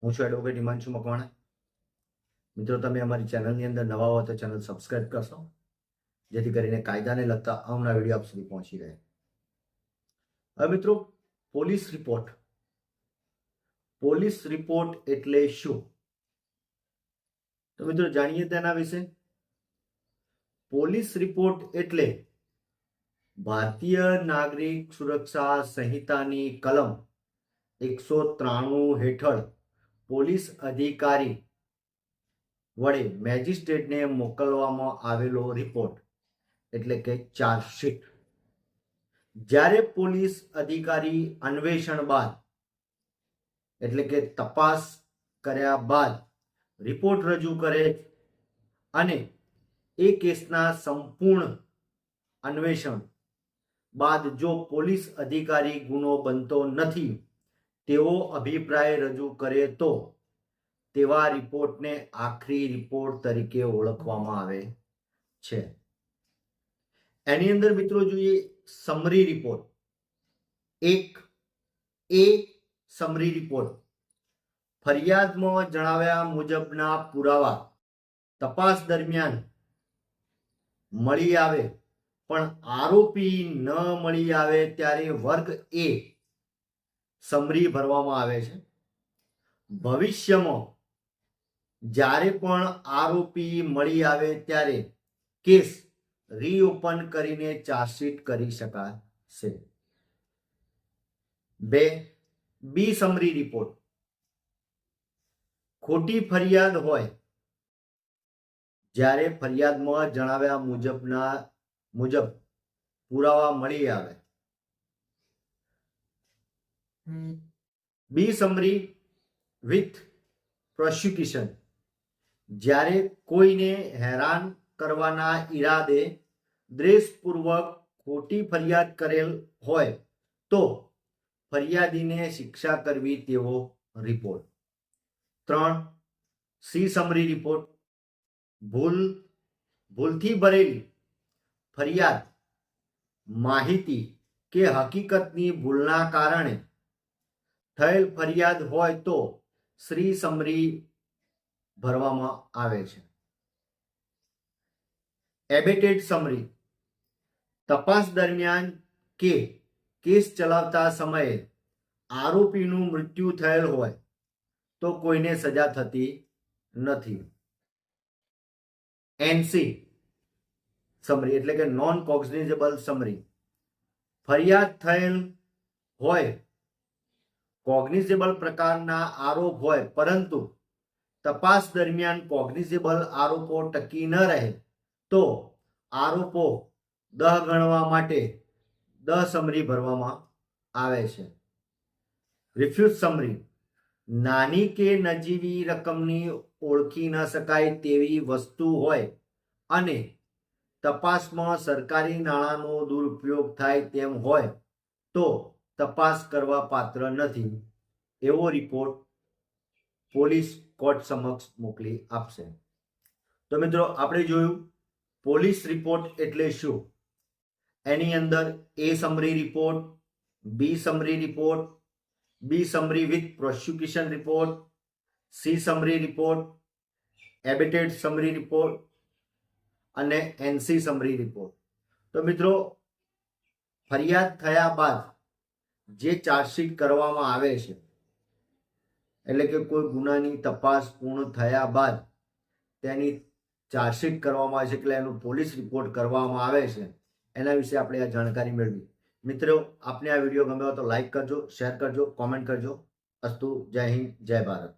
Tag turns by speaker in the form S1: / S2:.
S1: હું છું એડવોકેટ હિમાંશુ મકવાણા. મિત્રો, તમે અમારી ચેનલની અંદર નવા હો તો ચેનલ સબસ્ક્રાઇબ કરશો, જેથી કરીને કાયદાને લગતા અવનવા વિડીયો આપ સુધી પહોંચી રહે. હવે મિત્રો, પોલીસ રિપોર્ટ એટલે શું? તો મિત્રો જાણીએ તેના વિશે. પોલીસ રિપોર્ટ એટલે ભારતીય નાગરિક સુરક્ષા સંહિતાની કલમ 193 હેઠળ પોલીસ અધિકારી વડે મેજિસ્ટ્રેટને મોકલવામાં આવેલો રિપોર્ટ એટલે કે ચાર્જશીટ. જ્યારે પોલીસ અધિકારી અન્વેષણ બાદ એટલે કે તપાસ કર્યા બાદ રિપોર્ટ રજૂ કરે અને એ કેસના સંપૂર્ણ અન્વેષણ બાદ જો પોલીસ અધિકારી ગુનો બનતો નથી તેવો અભિપ્રાય રજૂ કરે તો તેવા રિપોર્ટને આખરી રિપોર્ટ તરીકે ઓળખવામાં આવે છે. એની અંદર મિત્રો જોઈએ સમરી રિપોર્ટ. એક એ સમરી રિપોર્ટ ફરિયાદમાં જણાવ્યા મુજબના પુરાવા તપાસ દરમિયાન મળી આવે પણ આરોપી ન મળી આવે ત્યારે વર્ગ એ સમરી ભરવામાં આવે છે. ભવિષ્યમાં જ્યારે પણ આરોપી મળી આવે ત્યારે કેસ રીઓપન કરીને ચાર્જશીટ કરી શકાશે. 2 બી સમરી રિપોર્ટ ખોટી ફરિયાદ હોય જ્યારે ફરિયાદમાં જણાવ્યા મુજબ પુરાવા મળી આવે. બી સમરી વિથ પ્રોસિક્યુશન જ્યારે કોઈને હેરાન કરવાના ઈરાદે દ્વેષપૂર્વક ખોટી ફરિયાદ કરેલ હોય તો ફરિયાદીને શિક્ષા કરવી તેવો રિપોર્ટ. 3 સી સમરી રિપોર્ટ ભૂલથી ભરેલી ફરિયાદ માહિતી કે હકીકતની ભૂલના કારણે થયેલ ફરિયાદ હોય તો શ્રી સમરી ભરવામાં આવે છે. એબેટેડ સમરી તપાસ દરમિયાન કે કેસ ચલાવતા સમયે આરોપીનું મૃત્યુ થયેલ હોય તો કોઈને સજા થતી નથી. એનસી સમરી એટલે કે નોન કોગ્નિઝેબલ સમરી ફરિયાદ થયેલ હોય કોગ્નિઝેબલ પ્રકારના આરોપ હોય પરંતુ તપાસ દરમિયાન કોગ્નિઝેબલ આરોપો ટકી ન રહે તો આરોપો ગણવા માટે સમરી ભરવામાં આવે છે. રિફ્યુઝ સમરી નાની કે નજીવી રકમની ઓળખી ન શકાય તેવી વસ્તુ હોય અને તપાસમાં સરકારી નાણાંનો દુરુપયોગ થાય તેમ હોય તો તપાસ કરવા પાત્ર નથી એવો રિપોર્ટ પોલીસ કોર્ટ સમક્ષ મોકલી આપશે. તો મિત્રો, આપણે જોયું પોલીસ રિપોર્ટ એટલે શું. એની અંદર A summary report, B summary report, B summary with prosecution report, C summary report, abated summary report અને એનસી સમરી રિપોર્ટ. તો મિત્રો, ફરિયાદ થયા બાદ જે ચાર્જશીટ કરવામાં આવે છે એટલે કે કોઈ ગુનાની તપાસ પૂર્ણ થયા બાદ તેની ચાર્જશીટ કરવામાં આવે છે એટલે એનો પોલીસ રિપોર્ટ કરવામાં આવે છે. એના વિશે આપણે આ જાણકારી મેળવી. મિત્રો, આપને આ વિડીયો ગમ્યો તો લાઈક કરજો, શેર કરજો, કોમેન્ટ કરજો. અસ્તુ. જય હિન્દ, જય ભારત.